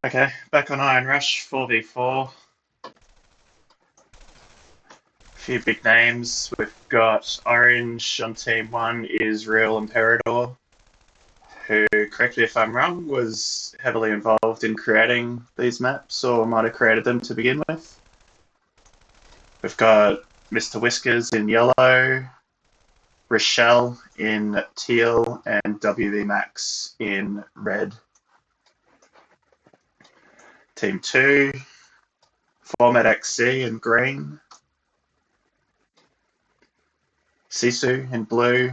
Okay, back on IronRush, 4v4. A few big names. We've got Orange on team one is Real Imperador, who, correct me if I'm wrong, was heavily involved in creating these maps or might have created them to begin with. We've got Mr. Whiskers in yellow, Rochelle in teal, and WV Max in red. Team two, Format XC in green, Sisu in blue,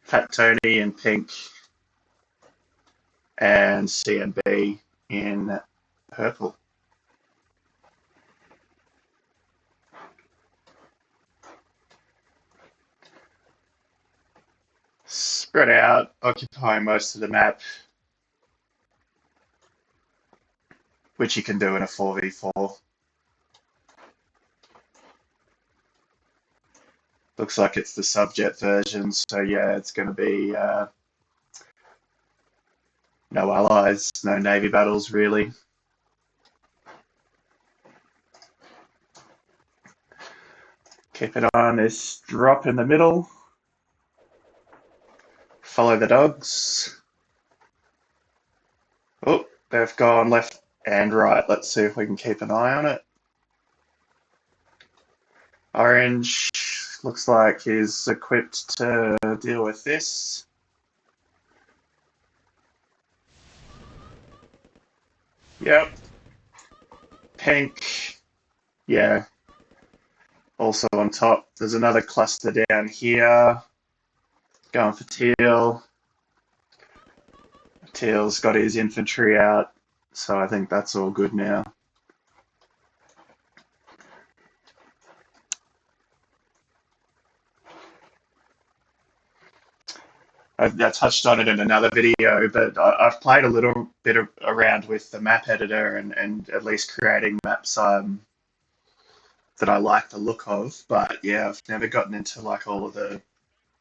Fat Tony in pink, and CNB in purple. Spread out, occupying most of the map, which you can do in a 4v4. Looks like it's the subjet version, so yeah, it's going to be no allies, no navy battles really. Keep it on this drop in the middle. Follow the dogs. Oh, they've gone left and right. Let's see if we can keep an eye on it. Orange looks like he's equipped to deal with this. Yep. Pink. Yeah. Also on top. There's another cluster down here. Going for teal. Teal's got his infantry out, so I think that's all good now. I touched on it in another video, but I've played a little bit around with the map editor and at least creating maps that I like the look of. But yeah, I've never gotten into like all of the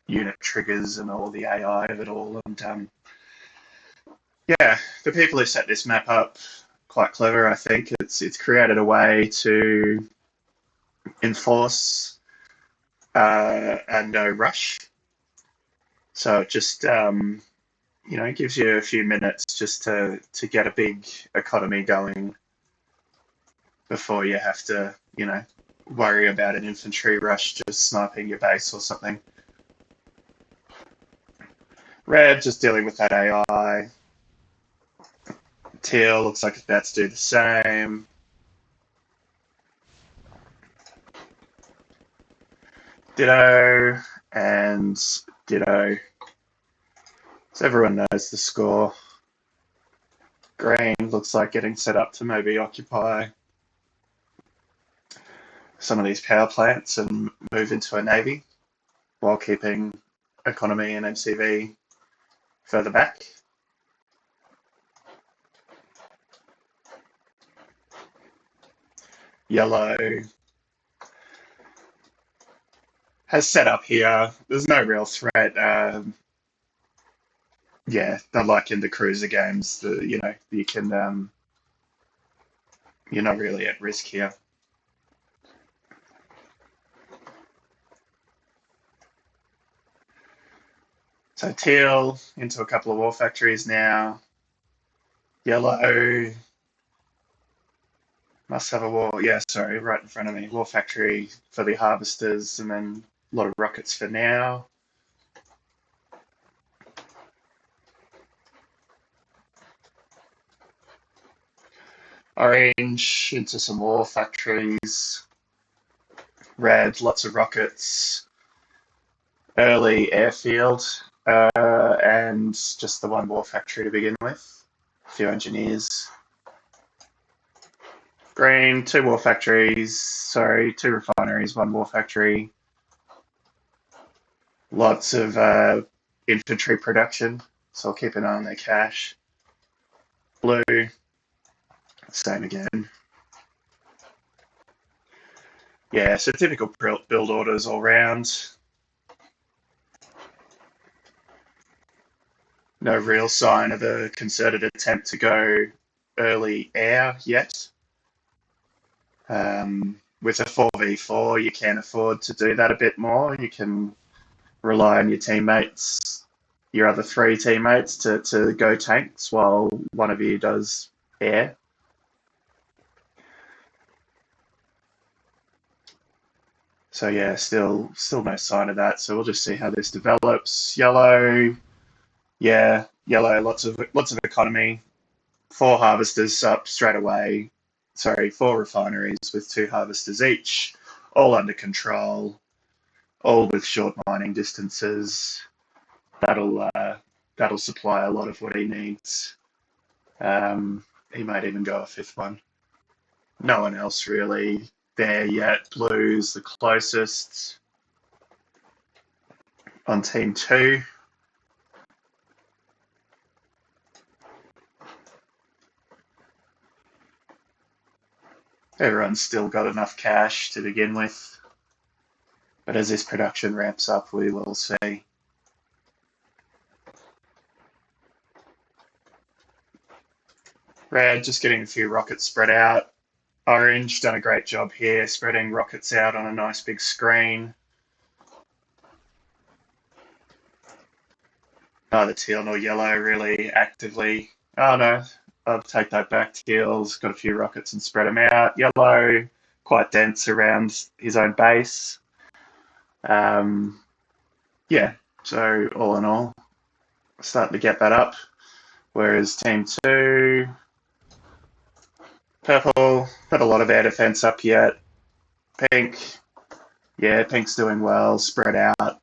unit triggers and all the AI of it all. And yeah, the people who set this map up, quite clever, I think. It's created a way to enforce a no rush. So it just it gives you a few minutes just to get a big economy going before you have to worry about an infantry rush just sniping your base or something. Red just dealing with that AI. Teal looks like it's about to do the same. Ditto and ditto. So everyone knows the score. Green looks like getting set up to maybe occupy some of these power plants and move into a navy while keeping economy and MCV further back. Yellow has set up here. There's no real threat. Yeah, not like in the cruiser games. You can you're not really at risk here. So teal into a couple of war factories now. Yellow must have a war. Yeah, sorry, right in front of me. War factory for the harvesters, and then a lot of rockets for now. Orange into some war factories. Red, lots of rockets. Early airfield, and just the one war factory to begin with. A few engineers. Green, two war factories. Sorry, two refineries, one war factory. Lots of infantry production, so I'll keep an eye on their cash. Blue, same again. Yeah, so typical build orders all round. No real sign of a concerted attempt to go early air yet. With a 4v4, you can afford to do that a bit more. You can rely on your teammates, your other three teammates, to go tanks while one of you does air. So yeah, still no sign of that. So we'll just see how this develops. Yellow, yeah, yellow, lots of economy. 4 harvesters up straight away. Sorry, 4 refineries with 2 harvesters each, all under control, all with short mining distances. That'll supply a lot of what he needs. He might even go a 5th one. No one else really there yet. Blue's the closest on team 2. Everyone's still got enough cash to begin with, but as this production ramps up, we will see. Red just getting a few rockets spread out. Orange done a great job here, spreading rockets out on a nice big screen. Neither teal nor yellow really actively. Oh no, I'll take that back. Teal's got a few rockets and spread them out. Yellow, quite dense around his own base. Yeah, so all in all, starting to get that up. Whereas team 2, purple, not a lot of air defense up yet. Pink, yeah, pink's doing well, spread out.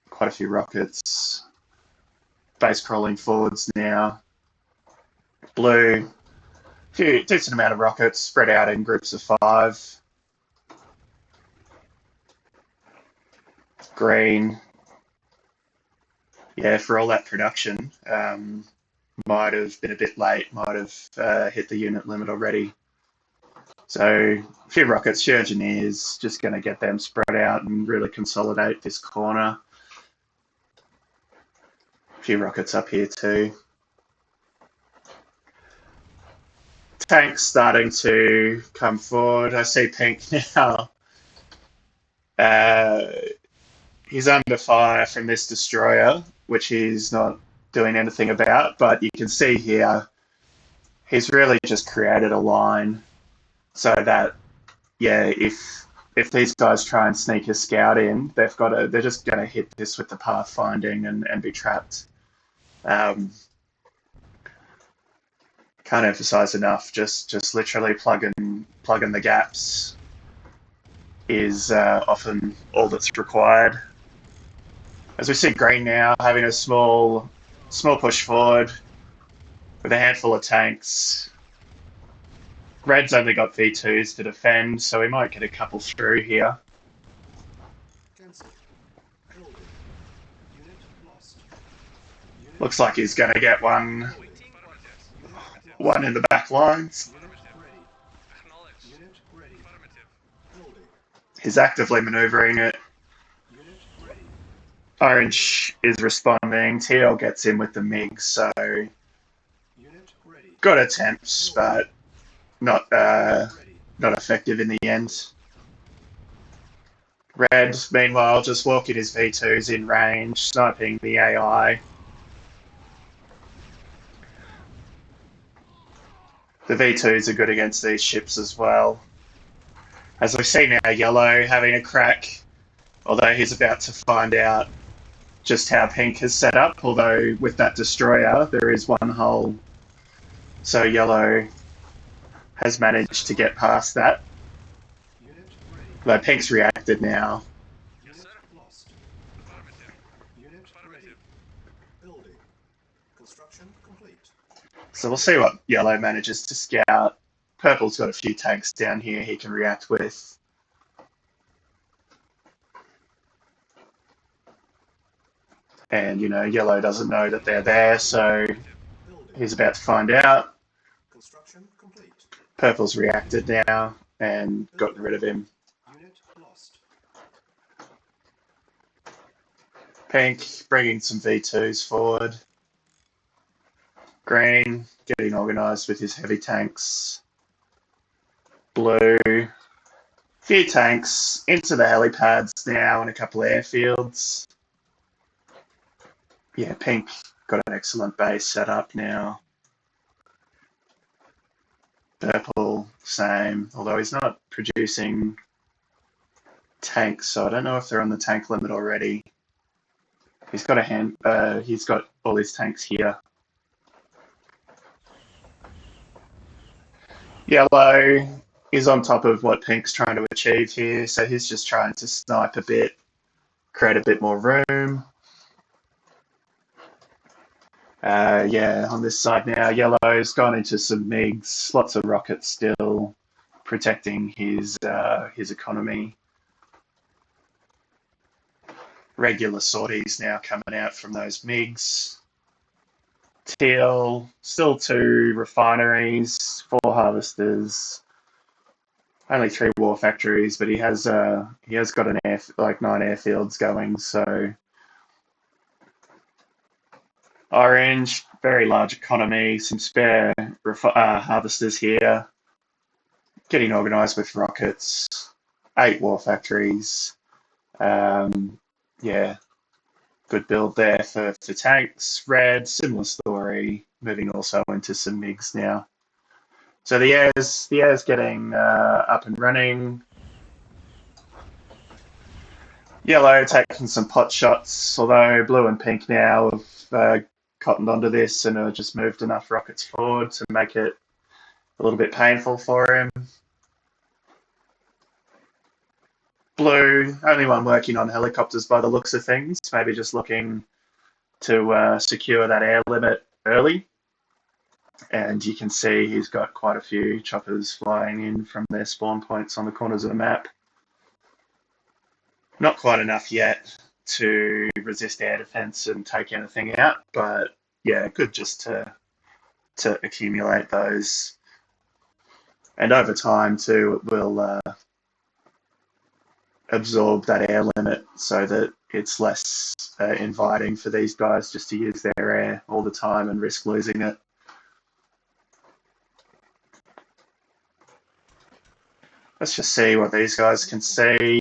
Quite a few rockets. Base crawling forwards now. Blue, few decent amount of rockets spread out in groups of 5. Green, yeah, for all that production, might have been a bit late, might have hit the unit limit already. So a few rockets, few engineers, just going to get them spread out and really consolidate this corner. A few rockets up here too. Tanks starting to come forward. I see pink now. He's under fire from this destroyer, which he's not doing anything about. But you can see here, he's really just created a line so that, yeah, if these guys try and sneak a scout in, they're just going to hit this with the pathfinding and be trapped. Can't emphasize enough. Just literally plugging the gaps is often all that's required. As we see green now having a small push forward with a handful of tanks. Red's only got V2s to defend, so we might get a couple through here. Looks like he's going to get one in the back lines. He's actively manoeuvring it. Orange is responding. Teal gets in with the MiG, so good attempts, but not effective in the end. Red, meanwhile, just walking his V2s in range, sniping the AI. The V2s are good against these ships as well. As we see now, Yellow having a crack, although he's about to find out just how pink has set up, although with that destroyer there is one hull. So Yellow has managed to get past that. Though pink's reacted now. So we'll see what Yellow manages to scout. Purple's got a few tanks down here he can react with. And, Yellow doesn't know that they're there, so he's about to find out. Purple's reacted now and gotten rid of him. Pink bringing some V2s forward. Green, getting organised with his heavy tanks. Blue, few tanks into the helipads now and a couple of airfields. Yeah, pink got an excellent base set up now. Purple, same, although he's not producing tanks, so I don't know if they're on the tank limit already. He's got he's got all his tanks here. Yellow is on top of what pink's trying to achieve here, so he's just trying to snipe a bit, create a bit more room. Yeah, on this side now, yellow's gone into some MiGs, lots of rockets still protecting his economy. Regular sorties now coming out from those MiGs. Teal, still 2 refineries, 4 harvesters, only 3 war factories, but he has got an 9 airfields going, so. Orange, very large economy, some spare harvesters here. Getting organised with rockets, 8 war factories. Yeah, good build there for tanks. Red, similar story, moving also into some MiGs now. So the air's getting up and running. Yellow taking some pot shots, although blue and pink now have cottoned onto this and have just moved enough rockets forward to make it a little bit painful for him. Blue, only one working on helicopters by the looks of things, maybe just looking to secure that air limit early. And you can see he's got quite a few choppers flying in from their spawn points on the corners of the map. Not quite enough yet to resist air defense and take anything out, but yeah, good just to accumulate those. And over time too, it will absorb that air limit so that it's less inviting for these guys just to use their air all the time and risk losing it. Let's just see what these guys can see.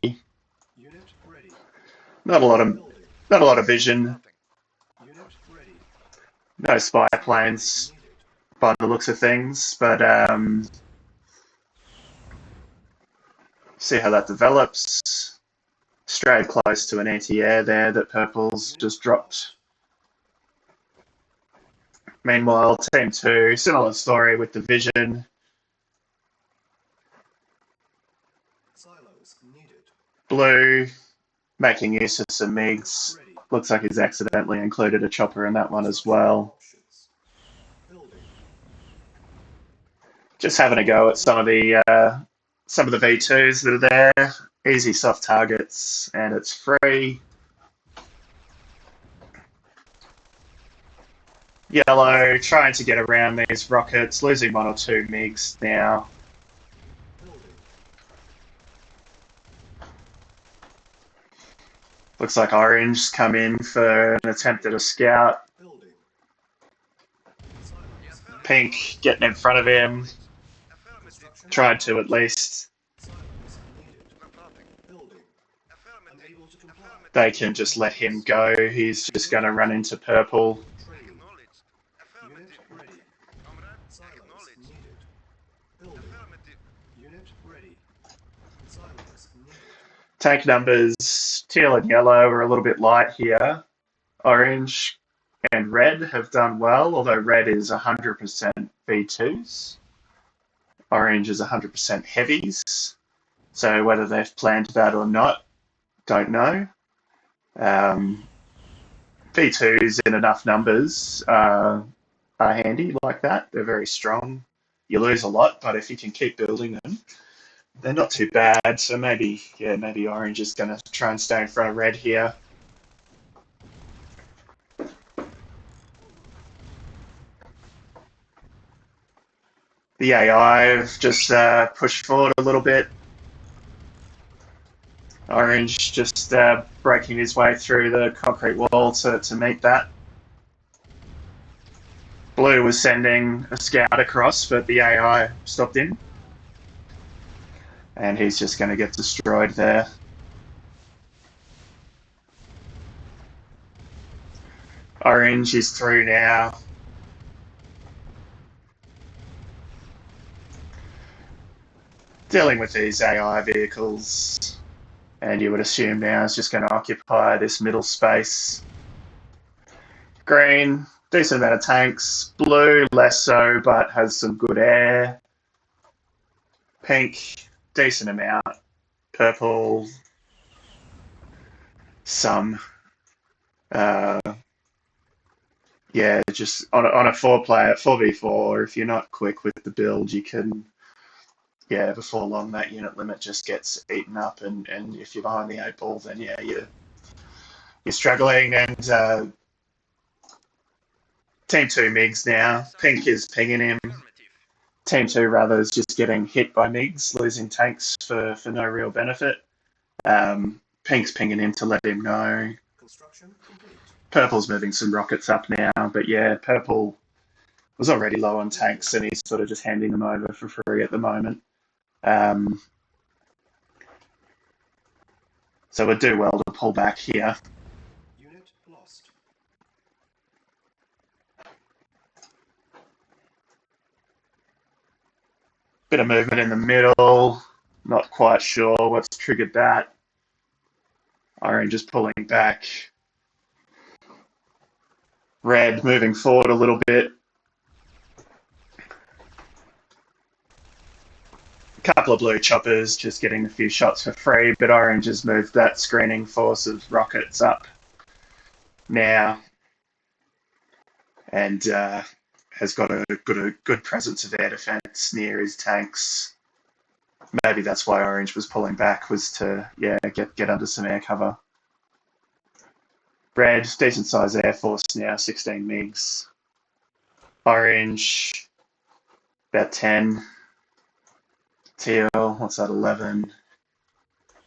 Not a lot of vision. No spy planes by the looks of things, but see how that develops. Strayed close to an anti-air there that purple's just dropped. Meanwhile, team 2, similar story with the vision. Blue, making use of some MiGs. Looks like he's accidentally included a chopper in that one as well. Just having a go at some of the V2s that are there. Easy soft targets, and it's free. Yellow trying to get around these rockets, losing 1 or 2 MiGs now. Looks like Orange's come in for an attempt at a scout. Pink getting in front of him. Tried to at least. They can just let him go. He's just going to run into purple. Tank numbers, teal and yellow are a little bit light here. Orange and red have done well, although red is 100% V2s. Orange is 100% heavies. So whether they've planned that or not, don't know. V2s in enough numbers are handy like that. They're very strong. You lose a lot, but if you can keep building them, they're not too bad. So maybe Orange is going to try and stay in front of red here. The AI have just pushed forward a little bit. Orange just breaking his way through the concrete wall to meet that. Blue was sending a scout across, but the AI stopped him. And he's just going to get destroyed there. Orange is through now. Dealing with these AI vehicles. And you would assume now is just going to occupy this middle space. Green, decent amount of tanks. Blue, less so, but has some good air. Pink, decent amount. Purple, some. Yeah, just on a 4-player, 4v4, if you're not quick with the build, you can, yeah, before long that unit limit just gets eaten up, and if you're behind the 8 ball, then yeah, you're struggling. And Team 2 MiGs now. Pink is pinging him. Team 2 rather is just getting hit by MiGs, losing tanks for no real benefit. Pink's pinging him to let him know. Purple's moving some rockets up now, but yeah, Purple was already low on tanks and he's sort of just handing them over for free at the moment. So we'd do well to pull back here. Unit lost. Bit of movement in the middle. Not quite sure what's triggered that. Orange is pulling back. Red moving forward a little bit. A couple of blue choppers just getting a few shots for free, but Orange has moved that screening force of rockets up now and has got a good presence of air defense near his tanks. Maybe that's why Orange was pulling back, was to get under some air cover. Red, decent size air force now, 16 MiGs. Orange, about 10. Teal, what's that, 11.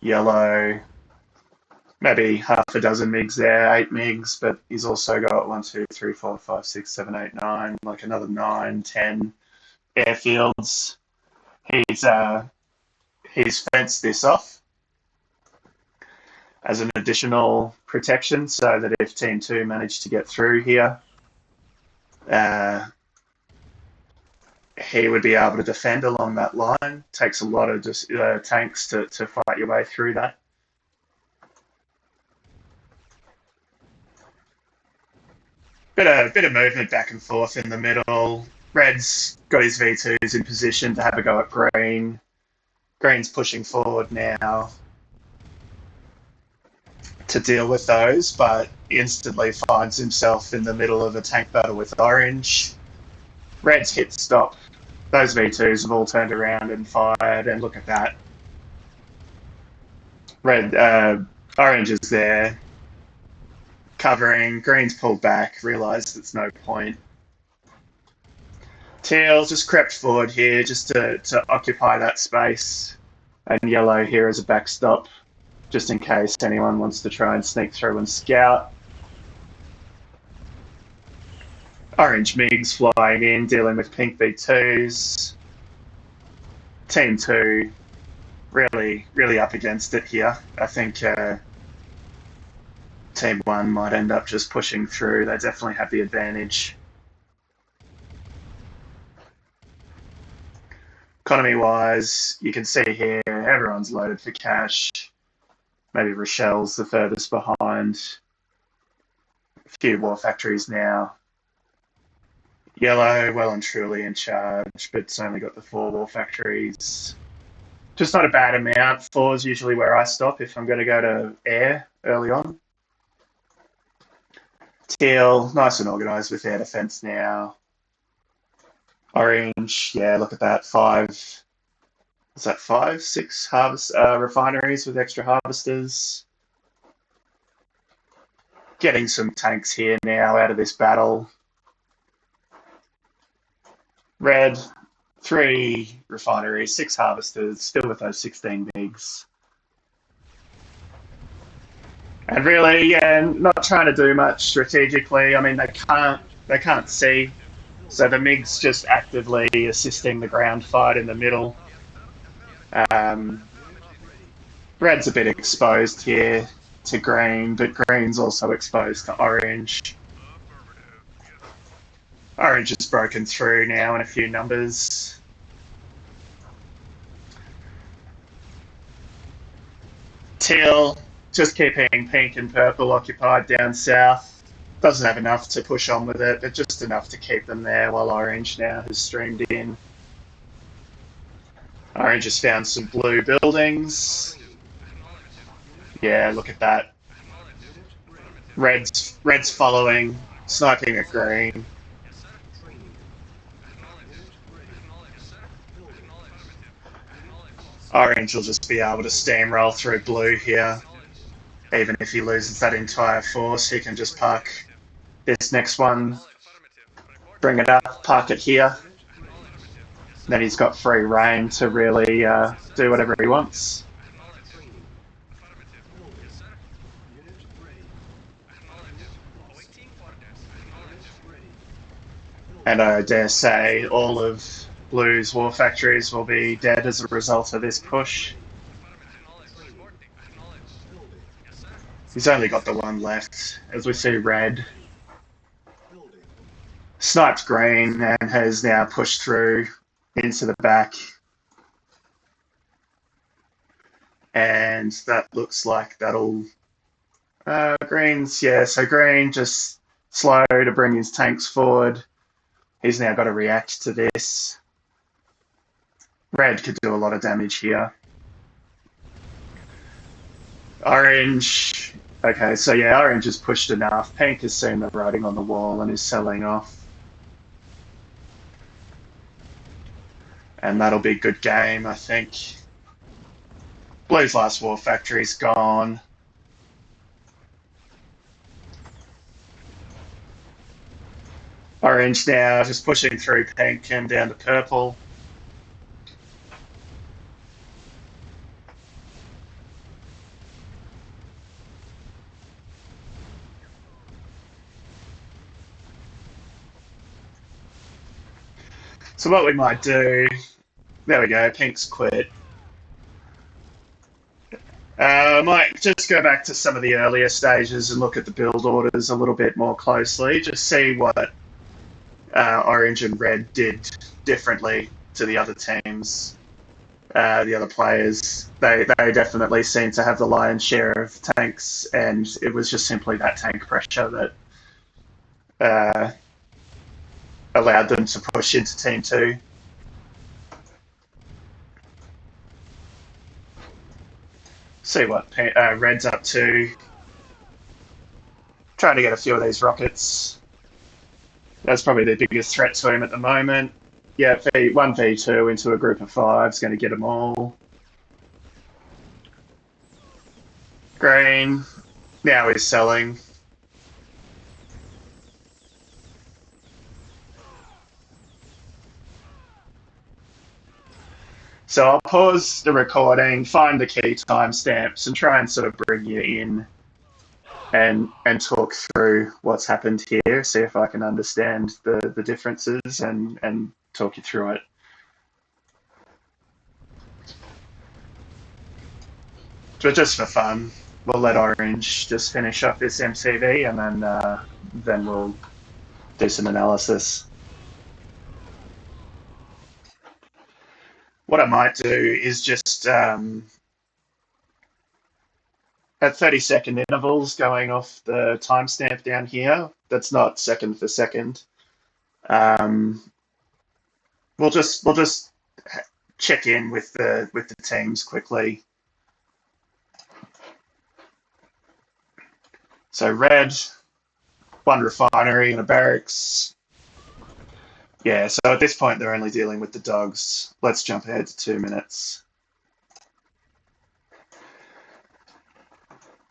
Yellow, maybe half a dozen MiGs there, 8 MiGs, but he's also got 1, 2, 3, 4, 5, 6, 7, 8, 9, like another 9, 10 airfields. He's fenced this off as an additional protection so that if Team 2 managed to get through here, he would be able to defend along that line. Takes a lot of tanks to fight your way through that. Bit of movement back and forth in the middle. Red's got his V2s in position to have a go at Green. Green's pushing forward now to deal with those, but instantly finds himself in the middle of a tank battle with Orange. Red's hit stop. Those V2s have all turned around and fired, and look at that. Orange is there, covering. Green's pulled back, realised it's no point. Teal just crept forward here just to occupy that space, and Yellow here as a backstop, just in case anyone wants to try and sneak through and scout. Orange MiGs flying in, dealing with pink V2s. Team 2 really up against it here. I think Team 1 might end up just pushing through. They definitely have the advantage. Economy-wise, you can see here, everyone's loaded for cash. Maybe Rochelle's the furthest behind. A few war factories now. Yellow, well and truly in charge, but it's only got the 4 war factories. Just not a bad amount. 4 is usually where I stop if I'm going to go to air early on. Teal, nice and organised with air defence now. Orange, yeah, look at that. 5, is that 5, 6 refineries with extra harvesters. Getting some tanks here now out of this battle. Red, 3 refineries, 6 harvesters, still with those 16 MiGs. And really, yeah, not trying to do much strategically. I mean, they can't see So the MiG's just actively assisting the ground fight in the middle. Um, Red's a bit exposed here to green, but green's also exposed to orange. Orange has broken through now in a few numbers. Teal just keeping pink and purple occupied down south. Doesn't have enough to push on with it, but just enough to keep them there while orange now has streamed in. Orange has found some blue buildings. Yeah, look at that. Red's following, sniping at green. Orange will just be able to steamroll through blue here. Even if he loses that entire force, he can just park this next one, bring it up, park it here. Then he's got free reign to really do whatever he wants. And I dare say all of Blue's war factories will be dead as a result of this push. He's only got the one left, as we see Red sniped green and has now pushed through into the back. And that looks like that'll... Green's, yeah, so Green just slow to bring his tanks forward. He's now got to react to this. Red could do a lot of damage here. Orange... Okay, so yeah, orange has pushed enough. Pink has seen the writing on the wall and is selling off. And that'll be a good game, I think. Blue's last war factory's gone. Orange now just pushing through pink and down to purple. So what we might do... There we go, pink's quit. Might just go back to some of the earlier stages and look at the build orders a little bit more closely. Just see what orange and red did differently to the other teams, the other players. They definitely seem to have the lion's share of tanks, and it was just simply that tank pressure that allowed them to push into Team 2. See what Red's up to. Trying to get a few of these rockets. That's probably the biggest threat to him at the moment. Yeah, 1v2 into a group of 5 is going to get them all. Green. Now he's selling. So I'll pause the recording, find the key timestamps, and try and sort of bring you in and talk through what's happened here, see if I can understand the differences and talk you through it. But just for fun, we'll let Orange just finish up this MCV and then we'll do some analysis. What I might do is just at 30-second intervals going off the timestamp down here. That's not second for second. We'll just check in with the teams quickly. So red, one refinery and a barracks. Yeah, so at this point they're only dealing with the dogs. Let's jump ahead to 2 minutes.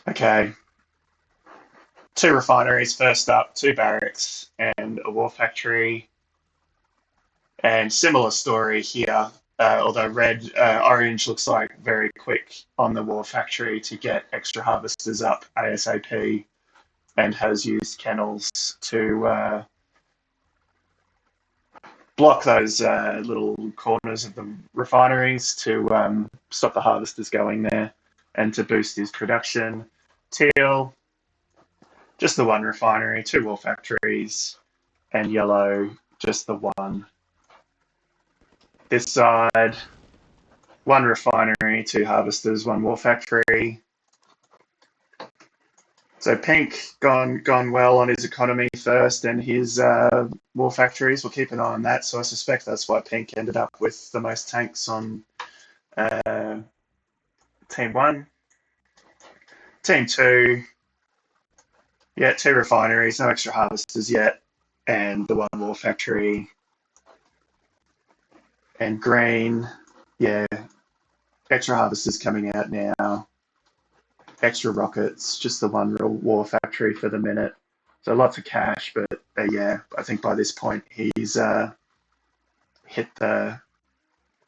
Okay. 2 refineries first up, 2 barracks and a war factory. And similar story here, although orange looks like very quick on the war factory to get extra harvesters up ASAP and has used kennels to block those little corners of the refineries to stop the harvesters going there and to boost his production. Teal, just the one refinery, two wool factories, and yellow, just the one. This side, one refinery, two harvesters, one wool factory. So pink gone well on his economy first and his wool factories. We'll keep an eye on that. So I suspect that's why pink ended up with the most tanks on team one. Team two, yeah, two refineries, no extra harvesters yet, and the one wool factory. And green, yeah, extra harvesters coming out now. Extra rockets, just the one real war factory for the minute. So lots of cash, but yeah, I think by this point he's hit the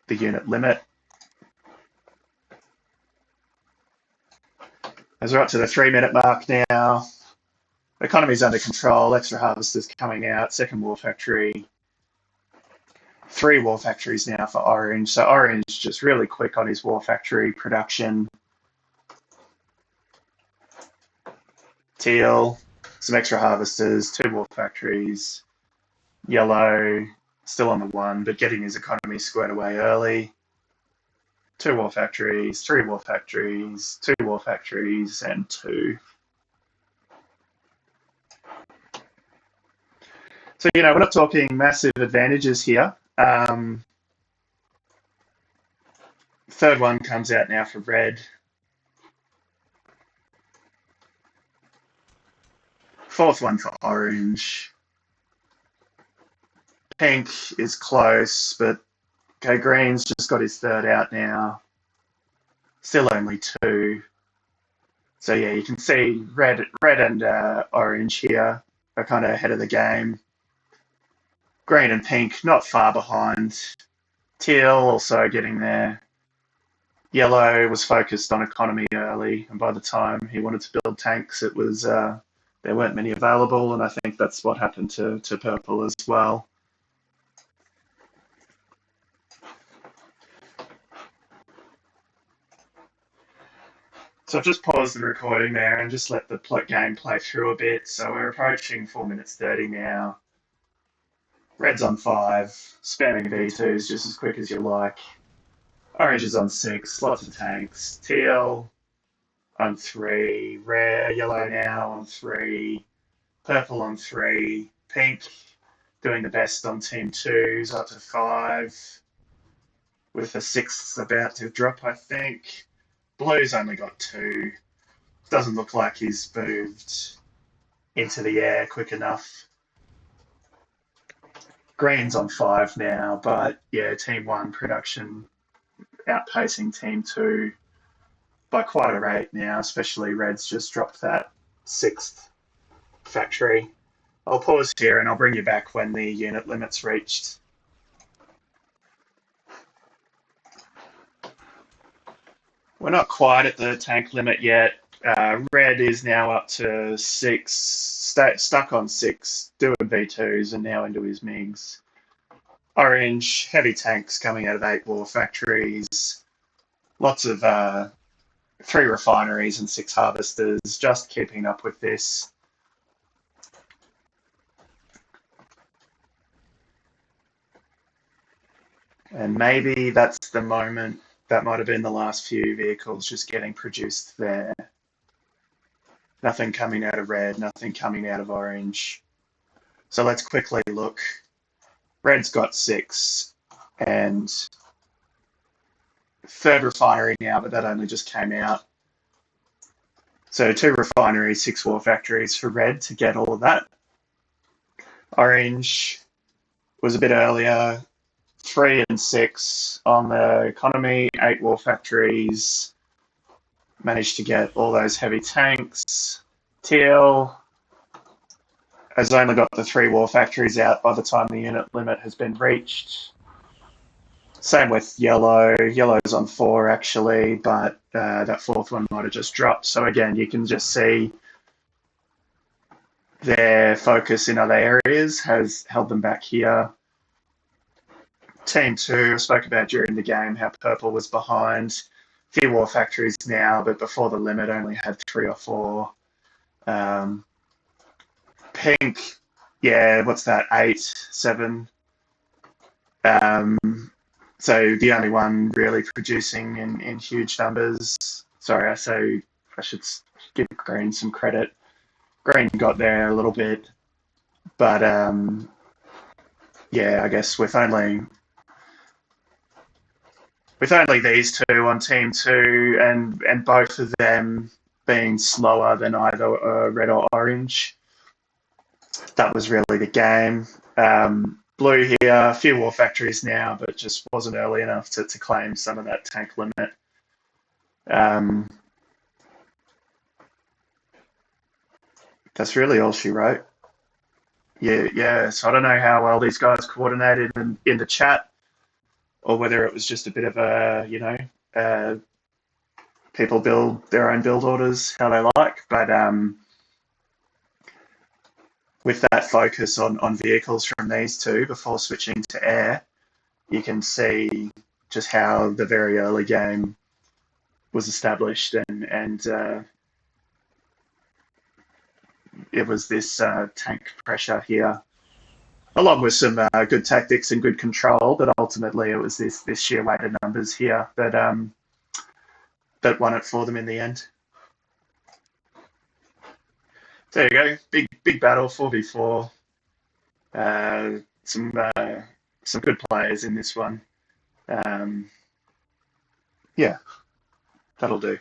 unit limit. As we're up to the 3 minute mark now, economy's under control, extra harvesters coming out, second war factory, three war factories now for Orange. So Orange just really quick on his war factory production. Teal, some extra harvesters, two war factories. Yellow, still on the one, but getting his economy squared away early. Two war factories, three war factories, two war factories, and two. So, we're not talking massive advantages here. Third one comes out now for red. Fourth one for orange. Pink is close, but okay, green's just got his third out now. Still only two. So yeah, you can see red and orange here are kind of ahead of the game. Green and pink not far behind. Teal also getting there. Yellow was focused on economy early, and by the time he wanted to build tanks, it was there weren't many available, and I think that's what happened to purple as well. So I've just paused the recording there and just let the game play through a bit. So we're approaching 4 minutes 30 now. Red's on 5, spamming V2s just as quick as you like. Orange is on 6, lots of tanks. Teal on 3, yellow now on 3, purple on 3, pink doing the best on team 2's up to 5, with a 6th about to drop, I think. Blue's only got 2. Doesn't look like he's moved into the air quick enough. Green's on 5 now, but yeah, team 1 production outpacing team 2 by quite a rate now, especially red's just dropped that 6th factory. I'll pause here and I'll bring you back when the unit limit's reached. We're not quite at the tank limit yet. Red is now up to 6, stuck on 6, doing V2s and now into his MiGs. Orange, heavy tanks coming out of 8 war factories. Lots of 3 refineries and 6 harvesters, just keeping up with this. And maybe that's the moment. That might have been the last few vehicles just getting produced there. Nothing coming out of red, nothing coming out of orange. So let's quickly look. Red's got 6 and third refinery now, but that only just came out. So 2 refineries, 6 war factories for red to get all of that. Orange was a bit earlier, 3 and 6 on the economy, 8 war factories, managed to get all those heavy tanks. Teal has only got the 3 war factories out by the time the unit limit has been reached. Same with yellow. Yellow's on 4 actually, but that 4th one might have just dropped. So again, you can just see their focus in other areas has held them back here. Team 2, I spoke about during the game how purple was behind. Few war factories now, but before the limit only had 3 or 4. Um, pink, yeah, what's that, 8, 7? Um, so the only one really producing in huge numbers. Sorry, I should give green some credit. Green got there a little bit, but yeah, I guess with only these two on team 2, and both of them being slower than either red or orange, that was really the game. Blue here, a few war factories now, but just wasn't early enough to claim some of that tank limit. Um, that's really all she wrote. Yeah, yeah. So I don't know how well these guys coordinated in the chat, or whether it was just a bit of uh, people build their own build orders how they like. But with that focus on vehicles from these two before switching to air, you can see just how the very early game was established, and it was this tank pressure here, along with some good tactics and good control. But ultimately, it was this sheer weight of numbers here that won it for them in the end. There you go, big battle, 4v4. Uh, some uh, some good players in this one. Yeah, that'll do.